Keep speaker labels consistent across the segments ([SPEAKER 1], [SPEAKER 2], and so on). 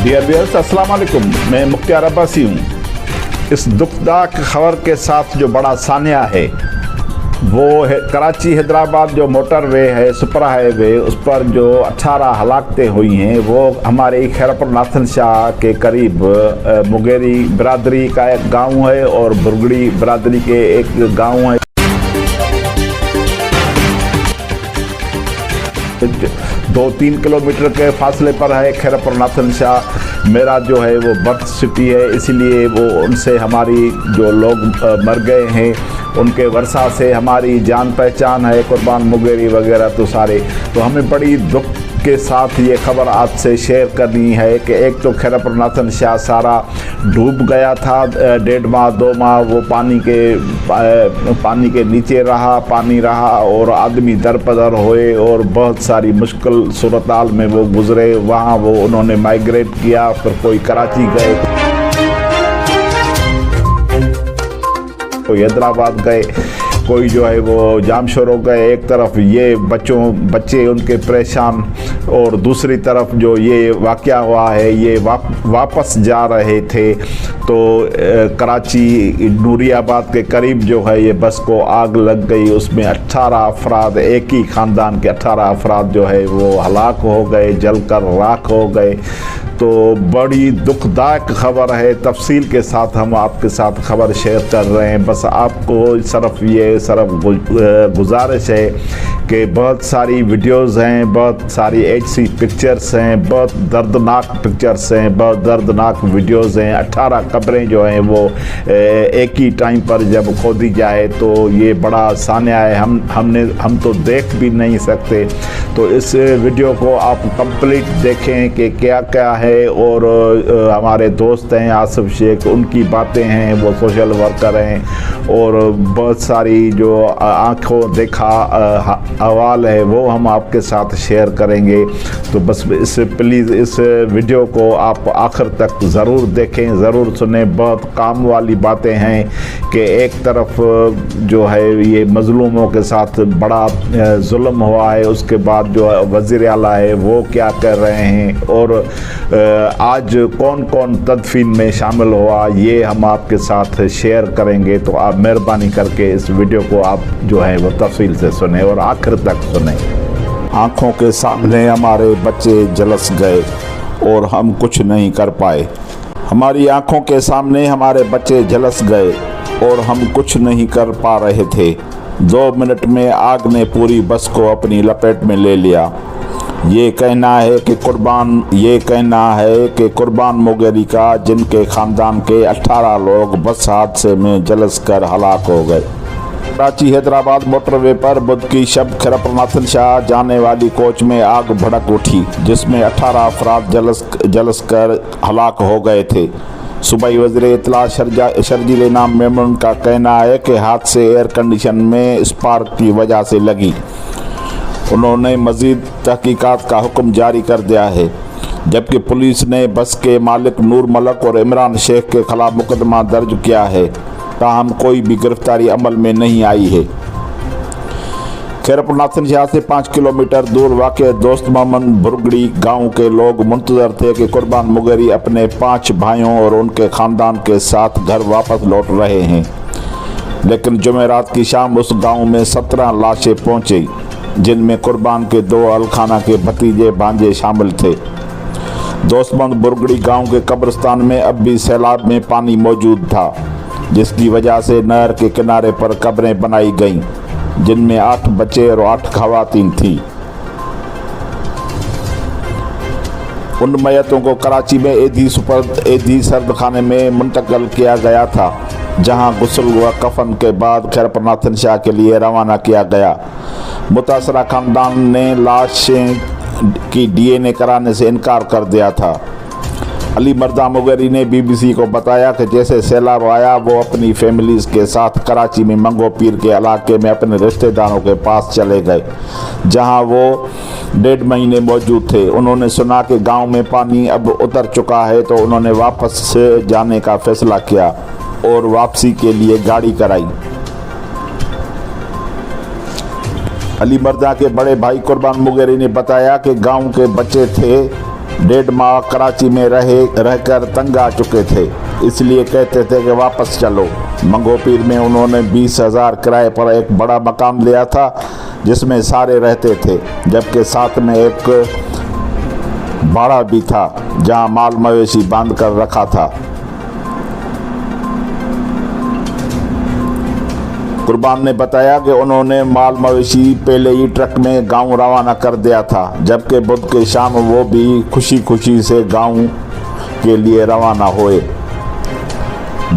[SPEAKER 1] Dear viewers, अस्सलाम वालेकुम। मैं मुख्तार अब्बासी हूँ। इस दुखदायक खबर के साथ जो बड़ा सानिया है वो है कराची हैदराबाद जो मोटरवे है, सुपर हाईवे, उस पर जो 18 हलाकतें हुई हैं वो हमारे खैरपुर नाथन शाह के करीब मुगेरी बरादरी का एक गांव है और बुरगड़ी बरादरी के एक गांव है। 2-3 किलोमीटर के फासले पर है खैरपुर नाथन शाह। मेरा जो है वो बर्थ सिटी है, इसलिए वो उनसे हमारी जो लोग मर गए हैं उनके वर्षा से हमारी जान पहचान है, कुर्बान मुगेरी वगैरह तो सारे। तो हमें बड़ी दुख के साथ ये खबर आज से शेयर करनी है कि एक तो खैरपुर नाथन शाह सारा डूब गया था, 1.5 माह 2 माह वो पानी के नीचे रहा, पानी रहा और आदमी दरपदर हुए और बहुत सारी मुश्किल सूरत-हाल में वो गुजरे। वहाँ वो उन्होंने माइग्रेट किया, फिर कोई कराची गए, कोई हैदराबाद गए, कोई जो है वो जामशोर हो गए। एक तरफ ये बच्चे उनके परेशान और दूसरी तरफ जो ये वाक़या हुआ है ये वापस जा रहे थे तो कराची नूरियाबाद के करीब जो है ये बस को आग लग गई। उसमें 18 अफराद, एक ही ख़ानदान के 18 अफराद जो है वो हलाक हो गए, जलकर राख हो गए। तो बड़ी दुखदायक खबर है, तफसील के साथ हम आपके साथ खबर शेयर कर रहे हैं। बस आपको सिर्फ गुजारिश है कि बहुत सारी वीडियोज़ हैं, बहुत सारी ऐसी पिक्चर्स हैं, बहुत दर्दनाक पिक्चर्स हैं, बहुत दर्दनाक वीडियोज़ हैं। 18 कब्रें जो हैं वो एक ही टाइम पर जब खोदी जाए तो ये बड़ा सानिया है, हम तो देख भी नहीं सकते। तो इस वीडियो को आप कंप्लीट देखें कि क्या क्या है। और हमारे दोस्त हैं आसिफ शेख, उनकी बातें हैं, वो सोशल वर्कर हैं और बहुत सारी जो आंखों देखा अहवाल है वो हम आपके साथ शेयर करेंगे। तो बस प्लीज़ इस वीडियो को आप आखिर तक ज़रूर देखें, ज़रूर सुनें। बहुत काम वाली बातें हैं कि एक तरफ जो है ये मज़लूमों के साथ बड़ा जुल्म हुआ है, उसके बाद जो वज़ीर आला है वो क्या कर रहे हैं और आज कौन कौन तदफीन में शामिल हुआ ये हम आपके साथ शेयर करेंगे। तो आप मेहरबानी करके इस वीडियो को आप जो है वो तफसील से सुने और आखिर तक सुने। आँखों के सामने हमारे बच्चे झलस गए और हम कुछ नहीं कर पाए। हमारी आँखों के सामने हमारे बच्चे झलस गए और हम कुछ नहीं कर पा रहे थे। 2 मिनट में आग ने पूरी बस को अपनी लपेट में ले लिया। ये कहना है कि कुर्बान मुगेरी का, जिनके ख़ानदान के 18 लोग बस हादसे में झलस कर हलाक हो गए। कराची हैदराबाद मोटरवे पर बुध की शब खैरपुर नाथन शाह जाने वाली कोच में आग भड़क उठी, जिसमें 18 अफराद झलस कर हलाक हो गए थे। सूबाई वज़ीर इत्तला शर्जील नाम मेमन का कहना है कि हादसे एयर कंडीशन में स्पार्क की वजह से लगी। उन्होंने मज़ीद तहकीकात का हुक्म जारी कर दिया है, जबकि पुलिस ने बस के मालिक नूर मलक और इमरान शेख के खिलाफ मुकदमा दर्ज किया है, ताहम कोई भी गिरफ्तारी अमल में नहीं आई है। खैरपुर नाथन शाह से 5 किलोमीटर दूर वाक़ दोस्त मोहम्मद बुरगड़ी गांव के लोग मुंतज़र थे कि कुर्बान मुगेरी अपने 5 भाइयों और उनके ख़ानदान के साथ घर वापस लौट रहे हैं, लेकिन जुमेरात की शाम उस गांव में 17 लाशें पहुंची, जिनमें कुर्बान के 2 अलखाना के भतीजे भांजे शामिल थे। दोस्तमंद बुरगड़ी गांव के कब्रिस्तान में अब भी सैलाब में पानी मौजूद था, जिसकी वजह से नहर के किनारे पर कब्रें बनाई गईं, जिनमें 8 बच्चे और 8 खवातीन थीं। उन मैयतों को कराची में एधी सर्दखाने में मुंतकिल किया गया था, जहां गुस्ल व कफन के बाद खैरपुर नाथन शाह के लिए रवाना किया गया। मुतासरा खानदान ने लाशें की DNA कराने से इनकार कर दिया था। अली मर्दा मुगेरी ने BBC को बताया कि जैसे सैलाब आया वो अपनी फैमिलीज़ के साथ कराची में मंगो पीर के इलाके में अपने रिश्तेदारों के पास चले गए, जहां वो 1.5 महीने मौजूद थे। उन्होंने सुना कि गांव में पानी अब उतर चुका है तो उन्होंने वापस से जाने का फैसला किया और वापसी के लिए गाड़ी कराई। अली मर्दा के बड़े भाई कुर्बान मुगेरी ने बताया कि गांव के बच्चे थे 1.5 माह कराची में रहकर तंग आ चुके थे, इसलिए कहते थे कि वापस चलो। मंगोपीर में उन्होंने 20,000 किराए पर एक बड़ा मकान लिया था जिसमें सारे रहते थे, जबकि साथ में एक बाड़ा भी था जहां माल मवेशी बांध कर रखा था। कुर्बान ने बताया कि उन्होंने माल मवेशी पहले ही ट्रक में गांव रवाना कर दिया था, जबकि बुध के शाम वो भी खुशी खुशी से गांव के लिए रवाना हुए।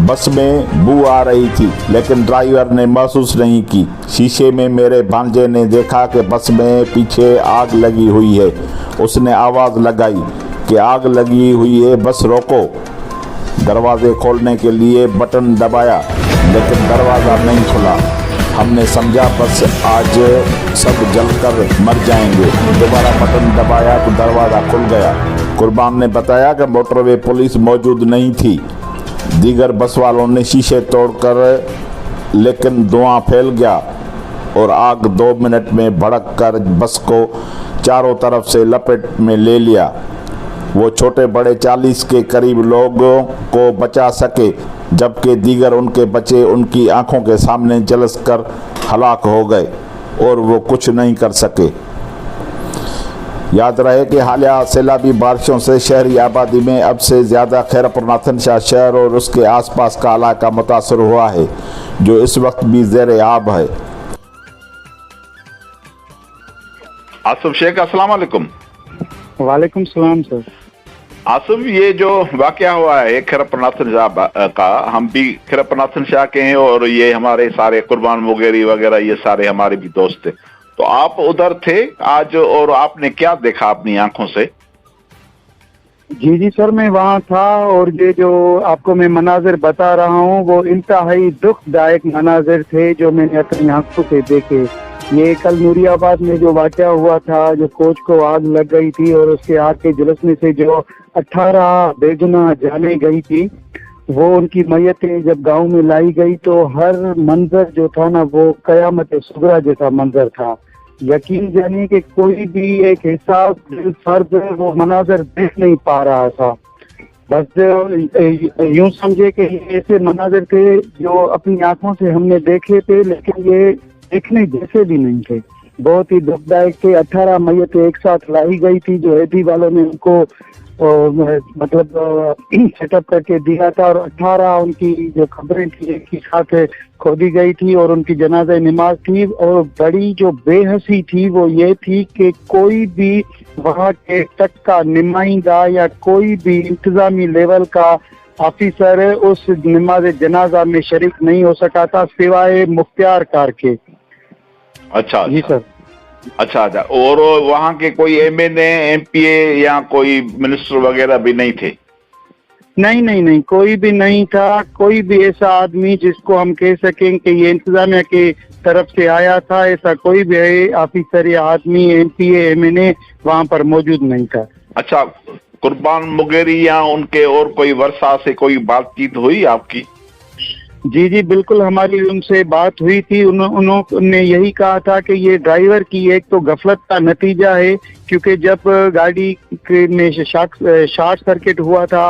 [SPEAKER 1] बस में बू आ रही थी, लेकिन ड्राइवर ने महसूस नहीं की। शीशे में मेरे भांजे ने देखा कि बस में पीछे आग लगी हुई है। उसने आवाज़ लगाई कि आग लगी हुई है, बस रोको। दरवाजे खोलने के लिए बटन दबाया, लेकिन दरवाज़ा नहीं खुला। हमने समझा बस आज सब जलकर मर जाएंगे। दोबारा बटन दबाया तो दरवाज़ा खुल गया। कुर्बान ने बताया कि मोटरवे पुलिस मौजूद नहीं थी। दीगर बस वालों ने शीशे तोड़कर, लेकिन धुआं फैल गया और आग 2 मिनट में भड़क कर बस को चारों तरफ से लपेट में ले लिया। वो छोटे बड़े 40 के करीब लोगों को बचा सके, जबकि दीगर उनके बच्चे उनकी आंखों के सामने झुलस कर हलाक हो गए और वो कुछ नहीं कर सके। याद रहे कि हालिया सैलाबी बारिशों से शहरी आबादी में अब से ज़्यादा खैरपुर नाथन शाह शहर और उसके आसपास का इलाका मुतासर हुआ है, जो इस वक्त भी ज़ेर आब है।
[SPEAKER 2] आसिफ शेख, अस्सलाम वालेकुम।
[SPEAKER 3] वालेकुम सलाम सर।
[SPEAKER 2] आसिफ, ये जो वाकया हुआ है खैरपुर नाथन शाह का, हम भी खैरपुर नाथन शाह के हैं और ये हमारे सारे कुर्बान मुगेरी वगैरह ये सारे हमारे भी दोस्त थे। तो आप उधर थे आज और आपने क्या देखा अपनी आंखों से?
[SPEAKER 3] जी सर, मैं वहाँ था और ये जो आपको मैं मनाजिर बता रहा हूँ वो इंतहाई दुखदायक मनाजिर थे जो मैंने अपनी आंखों से देखे। ये कल नूरियाबाद में जो वाक़या हुआ था, जो कोच को आग लग गई थी और उसके आग के झुलसने से जो 18 बेगुनाह जाने गई थी, वो उनकी मैयतें जब गांव में लाई गई तो हर मंजर जो था ना वो कयामत सुगरा जैसा मंजर था। यकीन जानिए कि कोई भी एक हिसाब फर्द वो मनाजर देख नहीं पा रहा था। बस यूं समझे कि ऐसे मनाजर थे जो अपनी आंखों से हमने देखे थे, लेकिन ये देखने जैसे भी नहीं थे, बहुत ही दुखदायक थे। 18 मैयतें एक साथ लाई गई थी जो एडी वालों ने उनको मतलब सेटअप करके दिया था और 18 उनकी जो खबरें थी एक ही साथ खोदी गई थी और उनकी जनाजा नमाज थी। और बड़ी जो बेहसी थी वो ये थी कि कोई भी वहाँ के तक का नुमाइंदा या कोई भी इंतजामी लेवल का ऑफिसर उस नमाज जनाजा में शरीक नहीं हो सका था सिवाय मुख्तियार कार के।
[SPEAKER 2] अच्छा
[SPEAKER 3] जी सर।
[SPEAKER 2] अच्छा। और वहाँ के कोई MNA MPA या कोई मिनिस्टर वगैरह भी नहीं थे?
[SPEAKER 3] नहीं, कोई भी नहीं था। कोई भी ऐसा आदमी जिसको हम कह सकें कि ये इंतजामिया के तरफ से आया था, ऐसा कोई भी ऑफिसर या आदमी MPA MNA वहाँ पर मौजूद नहीं था।
[SPEAKER 2] अच्छा, कुर्बान मुगेरी या उनके और कोई वर्षा से कोई बातचीत हुई आपकी?
[SPEAKER 3] जी बिल्कुल, हमारी उनसे बात हुई थी। उन्होंने यही कहा था कि ये ड्राइवर की एक तो गफलत का नतीजा है, क्योंकि जब गाड़ी में शॉर्ट सर्किट हुआ था,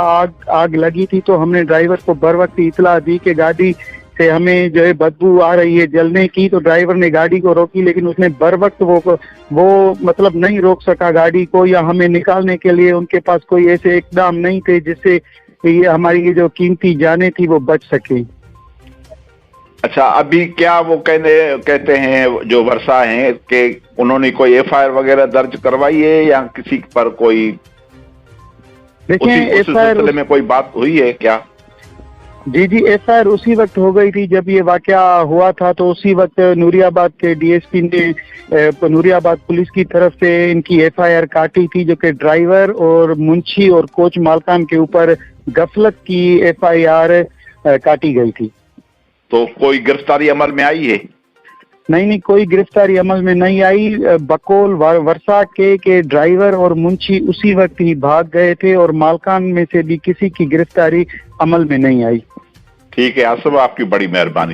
[SPEAKER 3] आग लगी थी, तो हमने ड्राइवर को बर वक्त इतला दी कि गाड़ी से हमें जो है बदबू आ रही है जलने की। तो ड्राइवर ने गाड़ी को रोकी, लेकिन उसने बर वक्त वो मतलब नहीं रोक सका गाड़ी को, या हमें निकालने के लिए उनके पास कोई ऐसे इकदाम नहीं थे जिससे ये हमारी ये जो कीमती जानें थी वो बच सके।
[SPEAKER 2] अच्छा, अभी क्या वो कहते हैं जो वर्षा हैं कि उन्होंने कोई FIR वगैरह दर्ज करवाई है या किसी पर कोई उस सिलसिले में कोई बात हुई है क्या?
[SPEAKER 3] जी FIR उसी वक्त हो गई थी जब ये वाकया हुआ था। तो उसी वक्त नूरियाबाद के DSP ने नूरियाबाद पुलिस की तरफ से इनकी FIR काटी थी, जो कि ड्राइवर और मुंशी और कोच मालकान के ऊपर गफलत की FIR काटी गई थी।
[SPEAKER 2] तो कोई गिरफ्तारी अमल में आई है?
[SPEAKER 3] नहीं, कोई गिरफ्तारी अमल में नहीं आई। बकौल वर्षा के ड्राइवर और मुंशी उसी वक्त ही भाग गए थे और मालकान में से भी किसी की गिरफ्तारी अमल में नहीं आई।
[SPEAKER 2] ठीक है आसिफ, आपकी बड़ी मेहरबानी।